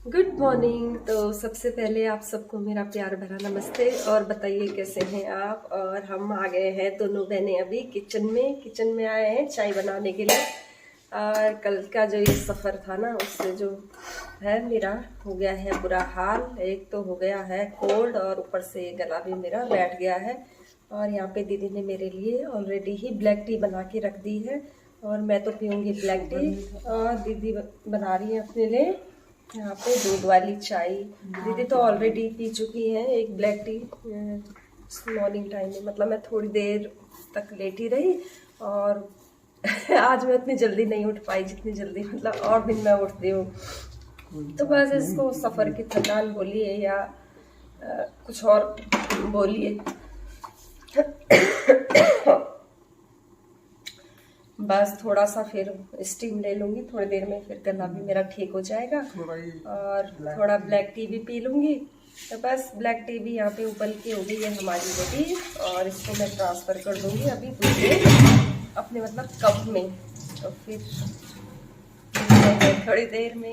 Good morning. तो सबसे पहले आप सबको मेरा प्यार भरा नमस्ते और बताइए कैसे हैं आप। और हम आ गए हैं दोनों बहनें अभी किचन में आए हैं चाय बनाने के लिए। और कल का जो ये सफ़र था ना उससे जो है मेरा हो गया है बुरा हाल। एक तो हो गया है कोल्ड और ऊपर से गला भी मेरा बैठ गया है। और यहाँ पे दीदी ने मेरे लिए ऑलरेडी ही ब्लैक टी बना के रख दी है और मैं तो पीऊँगी ब्लैक टी। और दीदी बना रही है अपने लिए यहाँ पे दूध वाली चाय। दीदी तो ऑलरेडी पी चुकी हैं एक ब्लैक टी मॉर्निंग टाइम में। मतलब मैं थोड़ी देर तक लेटी रही और आज मैं उतनी जल्दी नहीं उठ पाई जितनी जल्दी मतलब और दिन मैं उठती हूँ। तो बस इसको सफ़र की थकान बोलिए या कुछ और बोलिए। बस थोड़ा सा फिर स्टीम ले लूँगी थोड़ी देर में, फिर गला भी मेरा ठीक हो जाएगा और थोड़ा ब्लैक टी भी पी लूँगी। तो बस ब्लैक टी भी यहाँ पे उबल के हो गई है हमारी रेडी और इसको मैं ट्रांसफ़र कर दूँगी अभी दूसरे अपने मतलब कप में। तो फिर थोड़ी देर में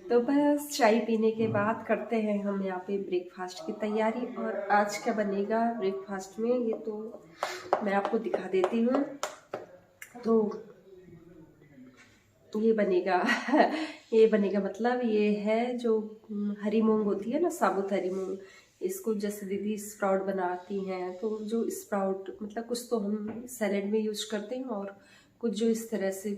तो बस चाय पीने के बाद करते हैं हम यहाँ पे ब्रेकफास्ट की तैयारी। और आज क्या बनेगा ब्रेकफास्ट में ये तो मैं आपको दिखा देती हूँ। तो ये बनेगा ये बनेगा मतलब ये है जो हरी मूंग होती है ना, साबुत हरी मूंग। इसको जैसे दीदी स्प्राउट बनाती हैं तो जो स्प्राउट मतलब कुछ तो हम सैलेड में यूज करते हैं और कुछ जो इस तरह से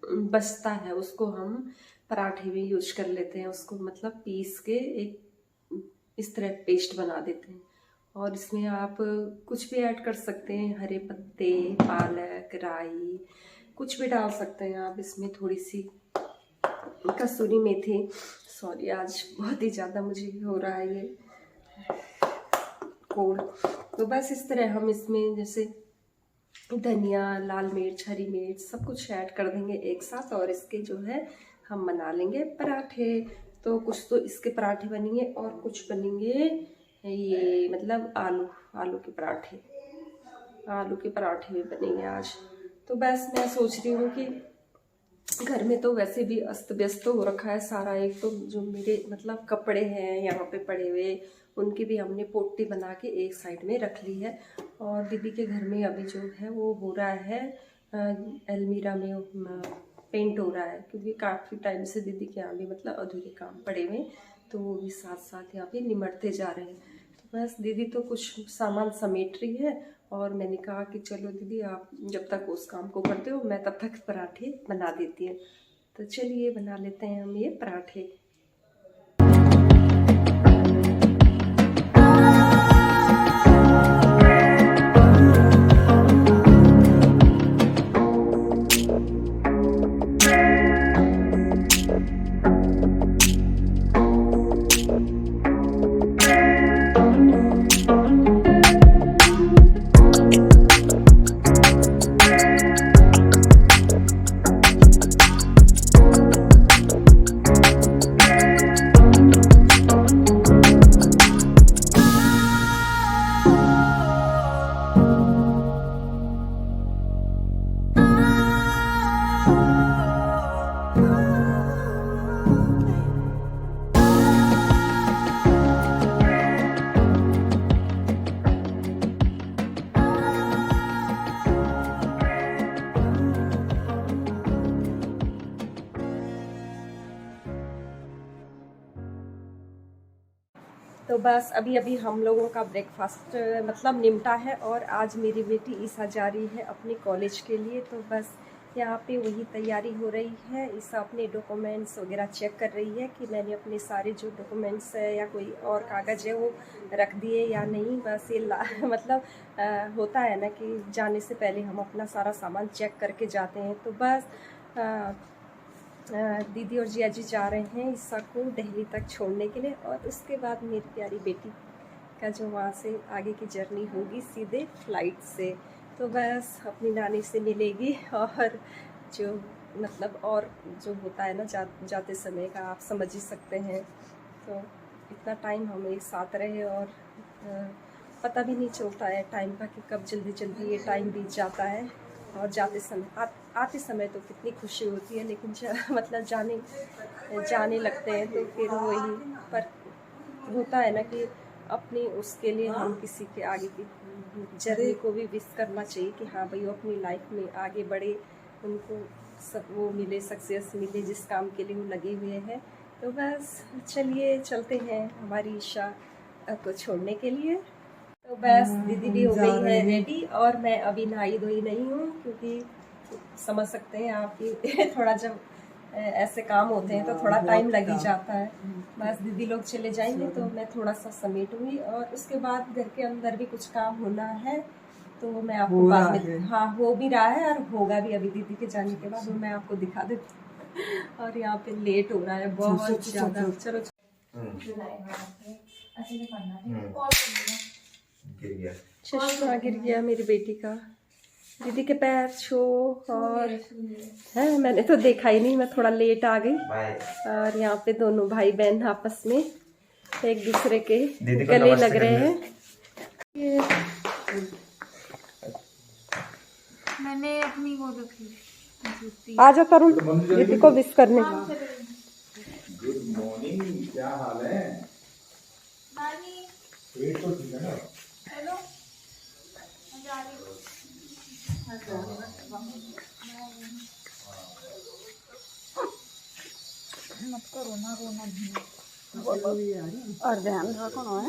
बचता है उसको हम पराठे में यूज कर लेते हैं। उसको मतलब पीस के एक इस तरह पेस्ट बना देते हैं और इसमें आप कुछ भी ऐड कर सकते हैं, हरे पत्ते, पालक, राई, कुछ भी डाल सकते हैं आप इसमें। थोड़ी सी कसूरी मेथी, सॉरी आज बहुत ही ज़्यादा मुझे हो रहा है ये कोल्ड। तो बस इस तरह हम इसमें जैसे धनिया, लाल मिर्च, हरी मिर्च सब कुछ ऐड कर देंगे एक साथ और इसके जो है हम बना लेंगे पराठे। तो कुछ तो इसके पराठे बनेंगे और कुछ बनेंगे ये मतलब आलू के पराठे। आलू के पराठे भी बनेंगे आज। तो बस मैं सोच रही हूँ कि घर में तो वैसे भी अस्त व्यस्त हो रखा है सारा। एक तो जो मेरे मतलब कपड़े हैं यहाँ पे पड़े हुए उनकी भी हमने पोटी बना के एक साइड में रख ली है। और दीदी के घर में अभी जो है वो हो रहा है अलमीरा में पेंट हो रहा है क्योंकि काफ़ी टाइम से दीदी के यहाँ भी मतलब अधूरे काम पड़े हुए तो वो भी साथ साथ यहाँ पे निमटते जा रहे हैं। तो बस दीदी तो कुछ सामान समेट रही है और मैंने कहा कि चलो दीदी आप जब तक उस काम को करते हो मैं तब तक पराठे बना देती हूँ। तो चलिए बना लेते हैं हम ये पराठे। तो बस अभी अभी हम लोगों का ब्रेकफास्ट मतलब निमटा है और आज मेरी बेटी ईसा जा रही है अपने कॉलेज के लिए। तो बस यहाँ पे वही तैयारी हो रही है। ईसा अपने डॉक्यूमेंट्स वगैरह चेक कर रही है कि मैंने अपने सारे जो डॉक्यूमेंट्स है या कोई और कागज़ है वो रख दिए या नहीं। बस ये मतलब होता है ना कि जाने से पहले हम अपना सारा सामान चेक करके जाते हैं। तो बस दीदी और जिया जी जा रहे हैं ईसा को दिल्ली तक छोड़ने के लिए, और उसके बाद मेरी प्यारी बेटी का जो वहाँ से आगे की जर्नी होगी सीधे फ्लाइट से। तो बस अपनी नानी से मिलेगी, और जो मतलब और जो होता है ना जाते समय का आप समझ ही सकते हैं। तो इतना टाइम हम एक साथ रहे और पता भी नहीं चलता है टाइम का कि कब जल्दी जल्दी ये टाइम बीत जाता है। और जाते समय आते समय तो कितनी खुशी होती है, लेकिन मतलब जाने लगते हैं तो फिर वही पर होता है ना कि अपनी उसके लिए हम किसी के आगे की जर्नी को भी विश करना चाहिए कि हाँ भाई वो अपनी लाइफ में आगे बढ़े, उनको सब वो मिले, सक्सेस मिले जिस काम के लिए वो लगे हुए हैं। तो बस चलिए चलते हैं हमारी ईशा को छोड़ने के लिए। तो बस दीदी भी हो गई है रेडी, और मैं अभी नहाई धोई नहीं हूँ क्योंकि समझ सकते हैं आप कि थोड़ा जब ऐसे काम होते हैं तो थोड़ा टाइम लग ही जाता है। बस दीदी लोग चले जाएंगे तो मैं थोड़ा सा समेटूंगी, और उसके बाद घर के अंदर भी कुछ काम होना है तो मैं आपको बाद में, हाँ हो भी रहा है और होगा भी अभी दीदी के जाने के बाद, वो मैं आपको दिखा देती हूँ। और यहाँ पे लेट हो रहा है बहुत ज्यादा। चलो चश्मा गिर गया मेरी बेटी का, दीदी के पैर छो, और है मैंने तो देखा ही नहीं, मैं थोड़ा लेट आ गई। और यहाँ पे दोनों भाई बहन आपस में एक दूसरे के गले लग रहे हैं। ये मैंने अपनी वो रखी। आजा तरुण दीदी को विश करने। गुड मॉर्निंग, क्या हाल है? नानी पेट तो ठीक है ना? हेलो मत करो ना, रोना भी और ध्यान रखो ना,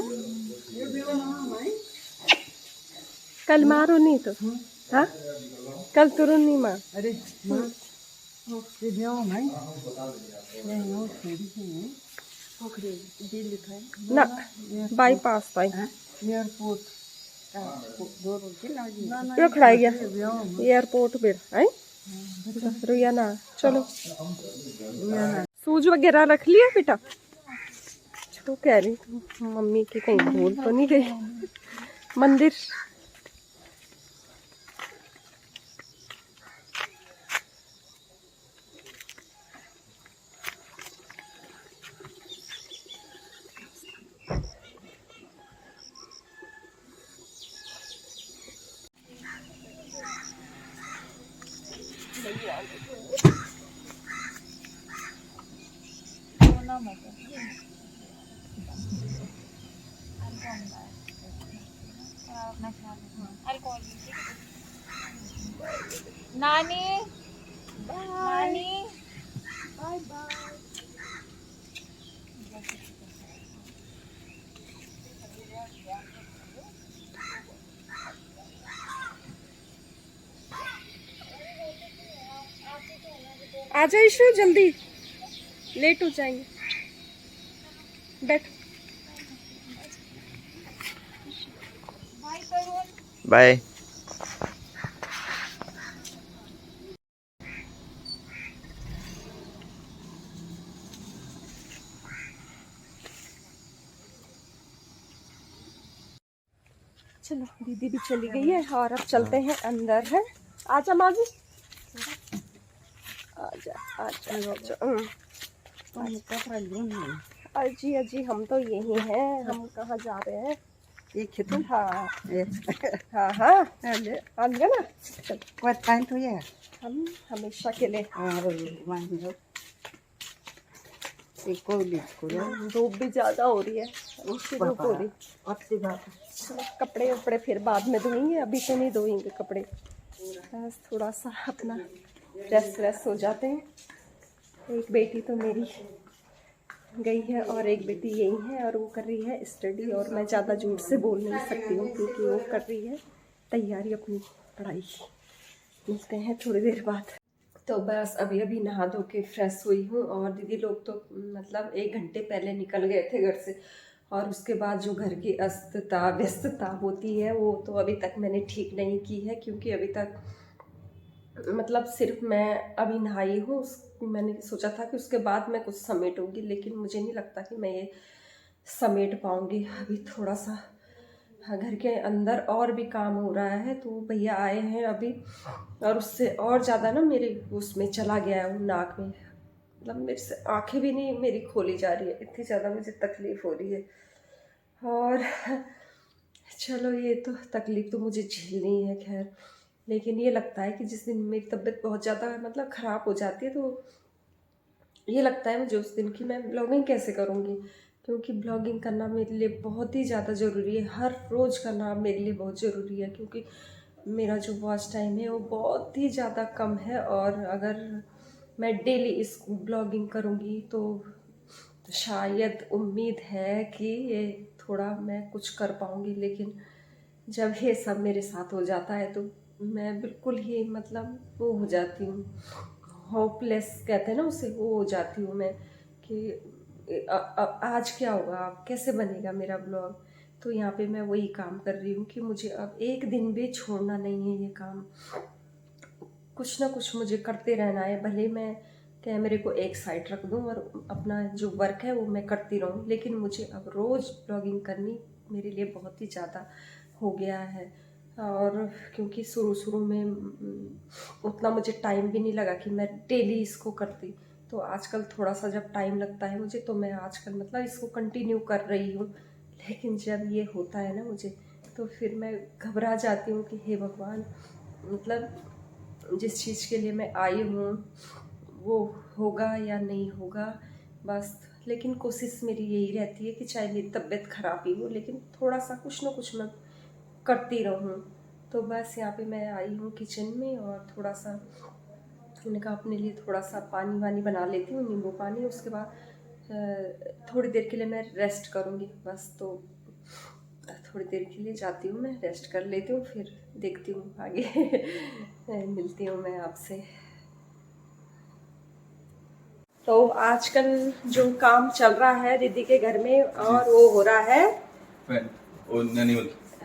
कल मारो नहीं तो हाँ कल तुरंत नहीं मार। अरे ना बाईपास था एयरपोर्ट खड़ा गया एयरपोर्ट पे है रुया ना। चलो सूज वगैरह रख लिया बेटा? तो कह रही मम्मी की कहीं भूल तो नहीं गई मंदिर। नानी नानी बाय बाय। आ जाओ ईशु जल्दी, लेट हो जाएंगे, बैठ। बाय। चलो दीदी भी चली गई है और अब चलते हैं अंदर है। आजा माजी, आजा आजा आजा। अजी अजी हम तो यही हैं, हम कहाँ जा रहे हैं? ये खेतों। हाँ हाँ हाँ हम ना तो ये हम हमेशा के लिए धूप भी ज्यादा हो रही है, धूप हो रही। कपड़े उपड़े फिर बाद में धोएंगे, अभी तो नहीं धोएंगे कपड़े, बस थोड़ा सा अपना रेस्ट हो जाते हैं। एक बेटी तो मेरी गई है और एक बेटी यही है और वो कर रही है स्टडी, और मैं ज़्यादा झूठ से बोल नहीं सकती हूँ क्योंकि वो कर रही है तैयारी अपनी पढ़ाई की। मिलते हैं थोड़ी देर बाद। तो बस अभी अभी नहा धो के फ्रेश हुई हूँ। और दीदी लोग तो मतलब 1 घंटे पहले निकल गए थे घर से। और उसके बाद जो घर की अस्तता व्यस्तता होती है वो तो अभी तक मैंने ठीक नहीं की है, क्योंकि अभी तक मतलब सिर्फ मैं अभी नहाई हूँ। मैंने सोचा था कि उसके बाद मैं कुछ समेटूंगी, लेकिन मुझे नहीं लगता कि मैं ये समेट पाऊंगी। अभी थोड़ा सा घर के अंदर और भी काम हो रहा है। तो भैया आए हैं अभी, और उससे और ज़्यादा ना मेरे उसमें चला गया है वो नाक में। मतलब मेरे से आंखें भी नहीं मेरी खोली जा रही है, इतनी ज़्यादा मुझे तकलीफ़ हो रही है। और चलो ये तो तकलीफ़ तो मुझे झेलनी है खैर। लेकिन ये लगता है कि जिस दिन मेरी तबीयत बहुत ज़्यादा मतलब ख़राब हो जाती है तो ये लगता है मुझे उस दिन की मैं ब्लॉगिंग कैसे करूँगी, क्योंकि ब्लॉगिंग करना मेरे लिए बहुत ही ज़्यादा ज़रूरी है। हर रोज़ करना मेरे लिए बहुत ज़रूरी है, क्योंकि मेरा जो वॉच टाइम है वो बहुत ही ज़्यादा कम है। और अगर मैं डेली इस ब्लॉगिंग करूँगी तो शायद उम्मीद है कि ये थोड़ा मैं कुछ कर पाऊँगी। लेकिन जब ये सब मेरे साथ हो जाता है तो मैं बिल्कुल ही मतलब वो हो जाती हूँ, होपलेस कहते हैं ना उसे, वो हो जाती हूँ मैं कि आज क्या होगा, अब कैसे बनेगा मेरा ब्लॉग। तो यहाँ पे मैं वही काम कर रही हूँ कि मुझे अब एक दिन भी छोड़ना नहीं है ये काम। कुछ ना कुछ मुझे करते रहना है, भले मैं कैमरे को एक साइड रख दूँ और अपना जो वर्क है वो मैं करती रहूँ, लेकिन मुझे अब रोज़ ब्लॉगिंग करनी मेरे लिए बहुत ही ज़्यादा हो गया है। और क्योंकि शुरू में उतना मुझे टाइम भी नहीं लगा कि मैं डेली इसको करती। तो आजकल थोड़ा सा जब टाइम लगता है मुझे, तो मैं आजकल मतलब इसको कंटिन्यू कर रही हूँ। लेकिन जब ये होता है ना मुझे, तो फिर मैं घबरा जाती हूँ कि हे भगवान, मतलब जिस चीज़ के लिए मैं आई हूँ वो होगा या नहीं होगा बस। लेकिन कोशिश मेरी यही रहती है कि चाहे मेरी तबीयत ख़राब ही हो, लेकिन थोड़ा सा कुछ ना कुछ मैं करती रहूँ। तो बस यहाँ पे मैं आई हूँ किचन में, और थोड़ा सा मैंने कहा अपने लिए थोड़ा सा पानी वानी बना लेती हूँ, नींबू पानी। उसके बाद थोड़ी देर के लिए मैं रेस्ट करूँगी बस। तो थोड़ी देर के लिए जाती हूँ, मैं रेस्ट कर लेती हूँ, फिर देखती हूँ आगे मिलती हूँ मैं आपसे। तो आजकल जो काम चल रहा है दीदी के घर में, और वो हो रहा है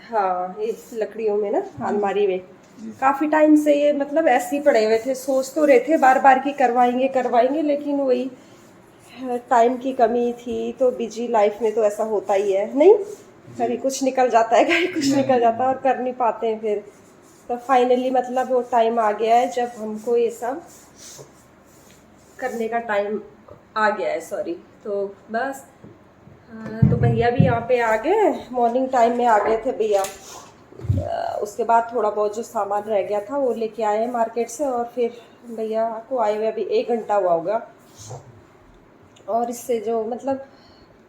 हाँ, ये लकड़ियों में ना अलमारी में काफी टाइम से ये मतलब ऐसे ही पड़े हुए थे। सोच तो रहे थे बार बार की करवाएंगे, लेकिन वही टाइम की कमी थी। तो बिजी लाइफ में तो ऐसा होता ही है, नहीं कभी कुछ निकल जाता है, कभी कुछ निकल जाता है और कर नहीं पाते हैं फिर। तो फाइनली मतलब वो टाइम आ गया है जब हमको ये सब करने का टाइम आ गया है, सॉरी। तो बस तो भैया भी यहाँ पे आ गए, मॉर्निंग टाइम में आ गए थे भैया। उसके बाद थोड़ा बहुत जो सामान रह गया था वो लेके आए हैं मार्केट से, और फिर भैया को आए हुए अभी 1 घंटा हुआ होगा। और इससे जो मतलब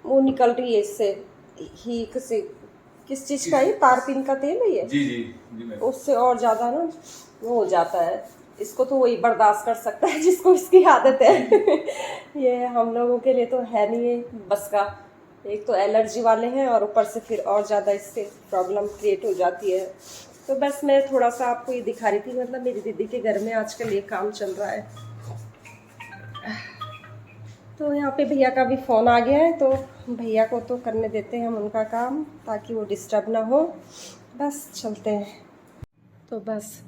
वो निकल रही है इससे ही किस चीज़ का, ये तारपीन का तेल है ये। जी उससे और ज़्यादा ना वो हो जाता है। इसको तो वही बर्दाश्त कर सकता है जिसको इसकी आदत है ये हम लोगों के लिए तो है नहीं है बस का। एक तो एलर्जी वाले हैं और ऊपर से फिर और ज़्यादा इससे प्रॉब्लम क्रिएट हो जाती है। तो बस मैं थोड़ा सा आपको ये दिखा रही थी, मतलब मेरी दीदी के घर में आजकल ये काम चल रहा है। तो यहाँ पे भैया का भी फ़ोन आ गया है, तो भैया को तो करने देते हैं हम उनका काम, ताकि वो डिस्टर्ब ना हो। बस चलते हैं। तो बस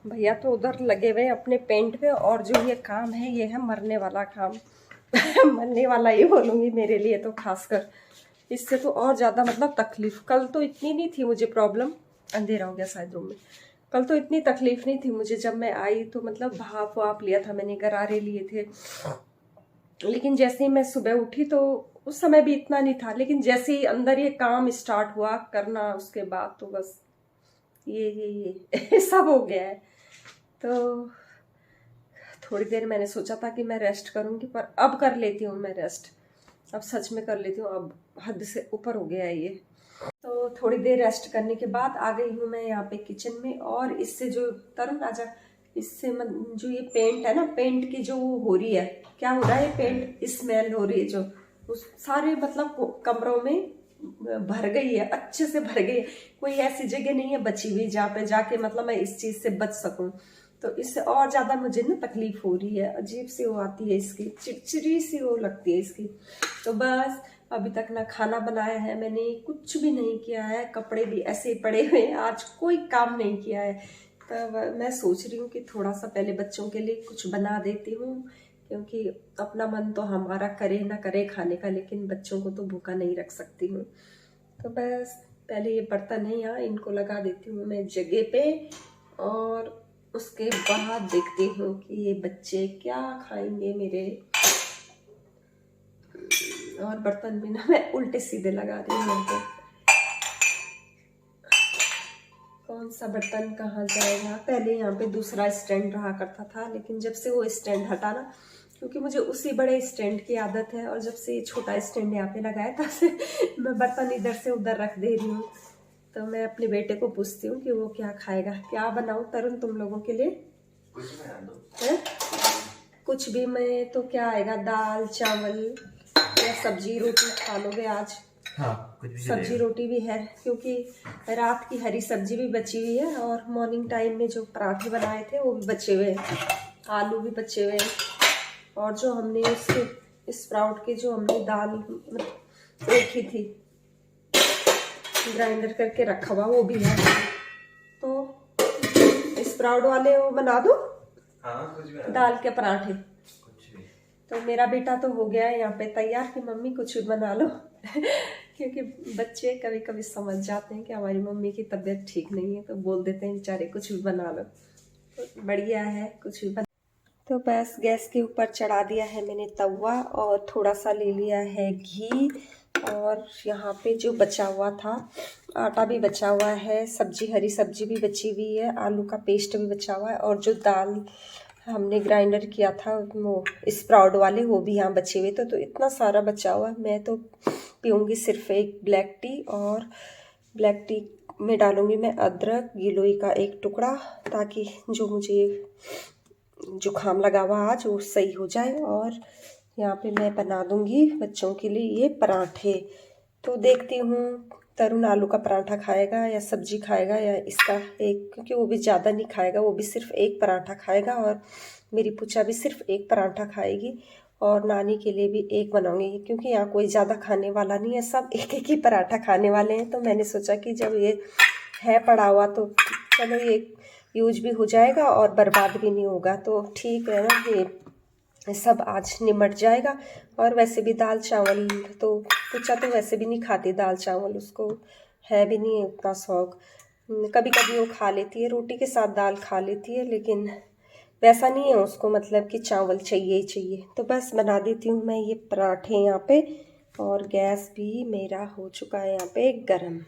भैया तो उधर लगे हुए हैं अपने पेंट पे, और जो ये काम है ये है मरने वाला काम मरने वाला ही बोलूँगी मेरे लिए तो खासकर। इससे तो और ज़्यादा मतलब तकलीफ़। कल तो इतनी नहीं थी मुझे प्रॉब्लम, अंधेरा हो गया शायद रूम में। कल तो इतनी तकलीफ़ नहीं थी मुझे, जब मैं आई तो मतलब भाप वाप लिया था मैंने, गरारे लिए थे। लेकिन जैसे ही मैं सुबह उठी तो उस समय भी इतना नहीं था, लेकिन जैसे ही अंदर ये काम स्टार्ट हुआ करना, उसके बाद तो बस ये सब हो गया है। तो थोड़ी देर मैंने सोचा था कि मैं रेस्ट करूंगी, पर अब कर लेती हूँ मैं रेस्ट। अब सच में कर लेती हूँ, अब हद से ऊपर हो गया है ये। तो थोड़ी देर रेस्ट करने के बाद आ गई हूँ मैं यहाँ पे किचन में। और इससे जो तरुण आजा, इससे जो ये पेंट है ना, पेंट की जो हो रही है, क्या हो रहा है, पेंट स्मेल हो रही है जो उस सारे मतलब कमरों में भर गई है, अच्छे से भर गई है। कोई ऐसी जगह नहीं है बची हुई जहाँ पे जाके मतलब मैं इस चीज़ से बच सकूं। तो इससे और ज़्यादा मुझे ना तकलीफ हो रही है, अजीब सी वो आती है इसकी, चिड़चिड़ी सी वो लगती है इसकी। तो बस अभी तक ना खाना बनाया है मैंने, कुछ भी नहीं किया है, कपड़े भी ऐसे ही पड़े हुए हैं, आज कोई काम नहीं किया है। तब मैं सोच रही हूँ कि थोड़ा सा पहले बच्चों के लिए कुछ बना देती हूँ, क्योंकि अपना मन तो हमारा करे ना करे खाने का, लेकिन बच्चों को तो भूखा नहीं रख सकती हूँ। तो बस पहले ये बर्तन है यहाँ, इनको लगा देती हूँ मैं जगह पे, और उसके बाद देखती हूँ कि ये बच्चे क्या खाएंगे मेरे। और बर्तन भी ना मैं उल्टे सीधे लगा रही हूँ उनको। कौन सा बर्तन कहाँ जाएगा। पहले यहाँ पे दूसरा स्टैंड रहा करता था, लेकिन जब से वो स्टैंड हटा ना, क्योंकि मुझे उसी बड़े स्टैंड की आदत है, और जब से ये छोटा स्टैंड यहाँ पे लगाया तब से मैं बर्तन इधर से उधर रख दे रही हूँ। तो मैं अपने बेटे को पूछती हूँ कि वो क्या खाएगा, क्या बनाऊँ तरुण तुम लोगों के लिए। कुछ भी। मैं तो क्या आएगा, दाल चावल या सब्जी रोटी खा लोगे आज। हाँ, कुछ भी सब्जी रोटी भी है, क्योंकि रात की हरी सब्जी भी बची हुई है, और मॉर्निंग टाइम में जो पराठे बनाए थे वो भी बचे हुए हैं, आलू भी बचे हुए हैं, और जो हमने उसके स्प्राउट के जो हमने दाल रखी थी ग्राइंडर करके रखा हुआ वो भी है। तो स्प्राउट वाले वो बना दो। हाँ, कुछ भी दाल के पराठे। कुछ भी। तो मेरा बेटा तो हो गया है यहाँ पे तैयार कि मम्मी कुछ भी बना लो क्योंकि बच्चे कभी कभी समझ जाते हैं कि हमारी मम्मी की तबीयत ठीक नहीं है, तो बोल देते हैं बेचारे कुछ भी बना लो। तो बढ़िया है, कुछ भी बना। तो बस गैस के ऊपर चढ़ा दिया है मैंने तवा, और थोड़ा सा ले लिया है घी, और यहाँ पे जो बचा हुआ था आटा भी बचा हुआ है, सब्जी हरी सब्जी भी बची हुई है, आलू का पेस्ट भी बचा हुआ है, और जो दाल हमने ग्राइंडर किया था वो स्प्राउट वाले वो भी यहाँ बचे हुए थे। तो इतना सारा बचा हुआ। मैं तो पीऊँगी सिर्फ एक ब्लैक टी, और ब्लैक टी में डालूँगी मैं अदरक, गिलोई का एक टुकड़ा, ताकि जो मुझे जुकाम लगा हुआ आज वो सही हो जाए। और यहाँ पे मैं बना दूँगी बच्चों के लिए ये पराठे। तो देखती हूँ तरुण आलू का पराठा खाएगा या सब्जी खाएगा, या इसका एक, क्योंकि वो भी ज़्यादा नहीं खाएगा, वो भी सिर्फ एक पराठा खाएगा, और मेरी पूछा भी सिर्फ एक पराठा खाएगी, और नानी के लिए भी एक बनाऊंगी, क्योंकि यहाँ कोई ज़्यादा खाने वाला नहीं है, सब एक एक ही पराठा खाने वाले हैं। तो मैंने सोचा कि जब ये है पड़ा हुआ तो चलो ये यूज भी हो जाएगा और बर्बाद भी नहीं होगा, तो ठीक है ना, ये सब आज निमट जाएगा। और वैसे भी दाल चावल तो पूछा तो वैसे भी नहीं खाती दाल चावल, उसको है भी नहीं उतना शौक। कभी कभी वो खा लेती है, रोटी के साथ दाल खा लेती है, लेकिन वैसा नहीं है उसको, मतलब कि चावल चाहिए ही चाहिए। तो बस बना देती हूँ मैं ये पराठे यहाँ पे, और गैस भी मेरा हो चुका है यहाँ पे गरम।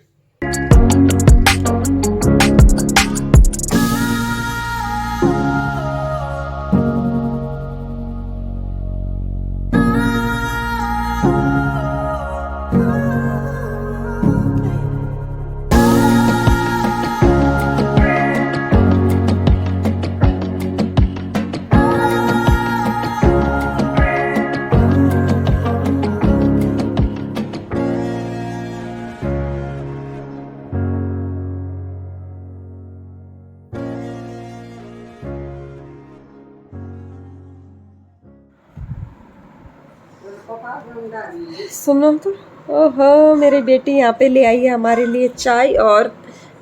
सुनो तो, ओहो मेरी बेटी यहाँ पे ले आई है हमारे लिए चाय, और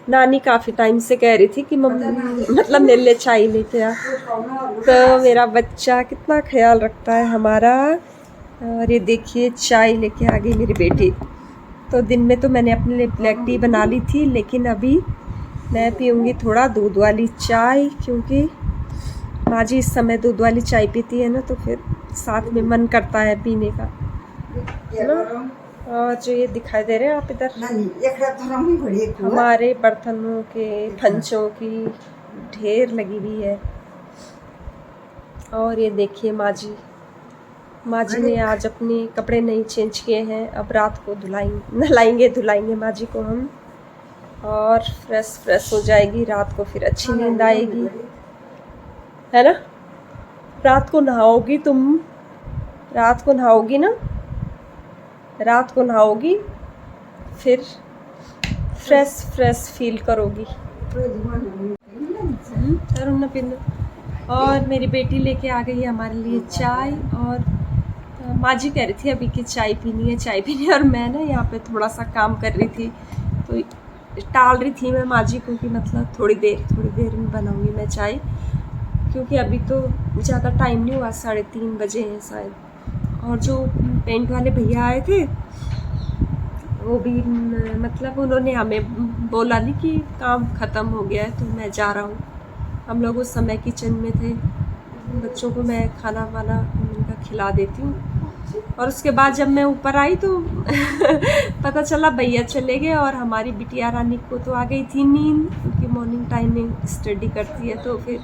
नानी काफ़ी टाइम से कह रही थी कि मम्मी मतलब मेरे लिए चाय लेके आ। तो मेरा बच्चा कितना ख्याल रखता है हमारा। और ये देखिए चाय लेके आ गई मेरी बेटी। तो दिन में तो मैंने अपने लिए ब्लैक टी बना ली थी, लेकिन अभी मैं पीऊँगी थोड़ा दूध वाली चाय, क्योंकि माँ जी इस समय दूध वाली चाय पीती है ना, तो फिर साथ में मन करता है पीने का, है ना। और जो ये दिखाई दे रहे हैं आप इधर, हमारे बर्तनों के फंचों की ढेर लगी हुई है। और ये देखिए माँ जी ने आज अपने कपड़े नहीं चेंज किए हैं, अब रात को धुलाएंगे माँ जी को हम, और फ्रेश हो जाएगी रात को, फिर अच्छी नींद आएगी, है ना। रात को नहाओगी तुम, रात को नहाओगी ना, रात को नहाओगी फिर फ्रेश फील करोगी। तरुण न पीना और मेरी बेटी लेके आ गई है हमारे लिए चाय। और माँ जी कह रही थी अभी कि चाय पीनी है, और मैं ना यहाँ पे थोड़ा सा काम कर रही थी, तो टाल रही थी मैं माँ जी को कि मतलब थोड़ी देर में बनाऊँगी मैं चाय, क्योंकि अभी तो ज़्यादा टाइम नहीं हुआ, 3:30 बजे हैं शायद। और जो पेंट वाले भैया आए थे वो भी मतलब उन्होंने हमें बोला नहीं कि काम ख़त्म हो गया है, तो मैं जा रहा हूँ। हम लोग उस समय किचन में थे, बच्चों को मैं खाना वाना उनका खिला देती हूँ। और उसके बाद जब मैं ऊपर आई तो पता चला भैया चले गए, और हमारी बिटिया रानी को तो आ गई थी नींद, क्योंकि मॉर्निंग टाइम में स्टडी करती है। तो फिर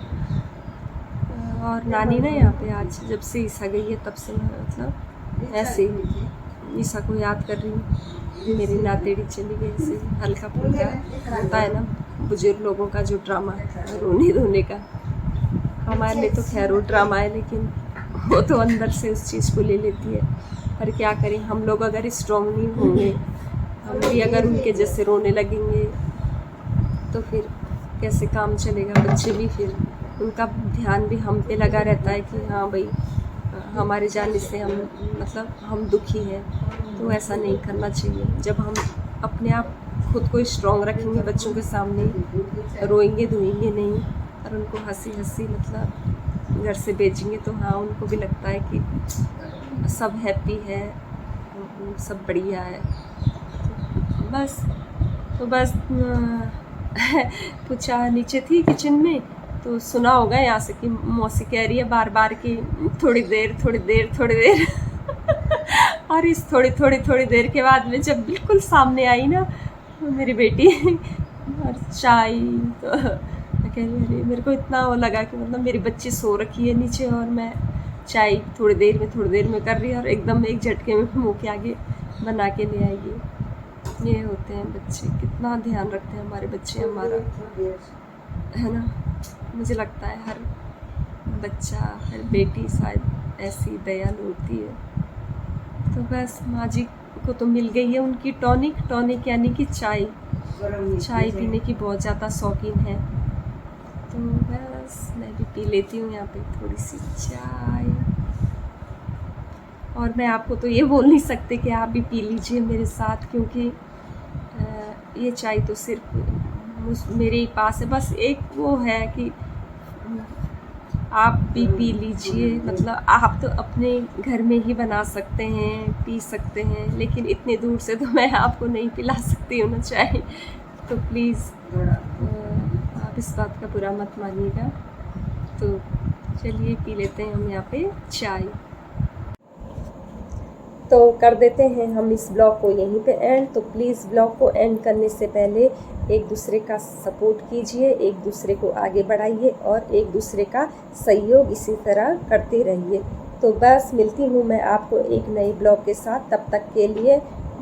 और नानी ना यहाँ पे आज जब से ईसा गई है तब से मैं मतलब ऐसे ही ईसा को याद कर रही हूँ। मेरी नातेड़ी चली गई, ऐसे हल्का फुल्का होता है ना बुजुर्ग लोगों का जो ड्रामा रोने धोने का। हमारे लिए तो खैर वो ड्रामा है, लेकिन वो तो अंदर से उस चीज़ को ले लेती है। पर क्या करें, हम लोग अगर स्ट्रॉन्ग नहीं होंगे, हम भी अगर उनके जैसे रोने लगेंगे तो फिर कैसे काम चलेगा। बच्चे भी फिर उनका ध्यान भी हम पे लगा रहता है कि हाँ भाई हमारे जाने से हम दुखी हैं, तो ऐसा नहीं करना चाहिए। जब हम अपने आप खुद को स्ट्रॉन्ग रखेंगे, बच्चों के सामने रोएंगे धोएंगे नहीं, और उनको हंसी मतलब घर से भेजेंगे, तो हाँ उनको भी लगता है कि सब हैप्पी है, सब बढ़िया है। तो बस पूछा नीचे थी किचन में, तो सुना होगा यहाँ से कि मौसी कह रही है बार बार कि थोड़ी देर और इस थोड़ी देर के बाद में जब बिल्कुल सामने आई ना मेरी बेटी और चाय, तो कह रही मेरे को इतना वो लगा कि मतलब मेरी बच्ची सो रखी है नीचे, और मैं चाय थोड़ी देर में कर रही है, और एकदम एक झटके में मुँह के आगे बना के ले आएगी। ये होते हैं बच्चे, कितना ध्यान रखते हैं हमारे बच्चे हमारा, है ना। मुझे लगता है हर बच्चा, हर बेटी शायद ऐसी दयालु होती है। तो बस माँ जी को तो मिल गई है उनकी टॉनिक यानी कि चाय पीने की बहुत ज़्यादा शौकीन है। तो बस मैं भी पी लेती हूँ यहाँ पे थोड़ी सी चाय। और मैं आपको तो ये बोल नहीं सकते कि आप भी पी लीजिए मेरे साथ, क्योंकि ये चाय तो सिर्फ मेरे ही पास है। बस एक वो है कि आप भी पी लीजिए, मतलब आप तो अपने घर में ही बना सकते हैं, पी सकते हैं, लेकिन इतने दूर से तो मैं आपको नहीं पिला सकती हूँ ना चाय। तो प्लीज़ आप इस बात का बुरा मत मानिएगा। तो चलिए पी लेते हैं हम यहाँ पे चाय। तो कर देते हैं हम इस ब्लॉग को यहीं पे एंड। तो प्लीज़ ब्लॉग को एंड करने से पहले एक दूसरे का सपोर्ट कीजिए, एक दूसरे को आगे बढ़ाइए, और एक दूसरे का सहयोग इसी तरह करते रहिए। तो बस मिलती हूँ मैं आपको एक नई ब्लॉग के साथ, तब तक के लिए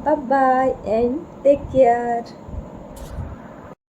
bye bye and take care.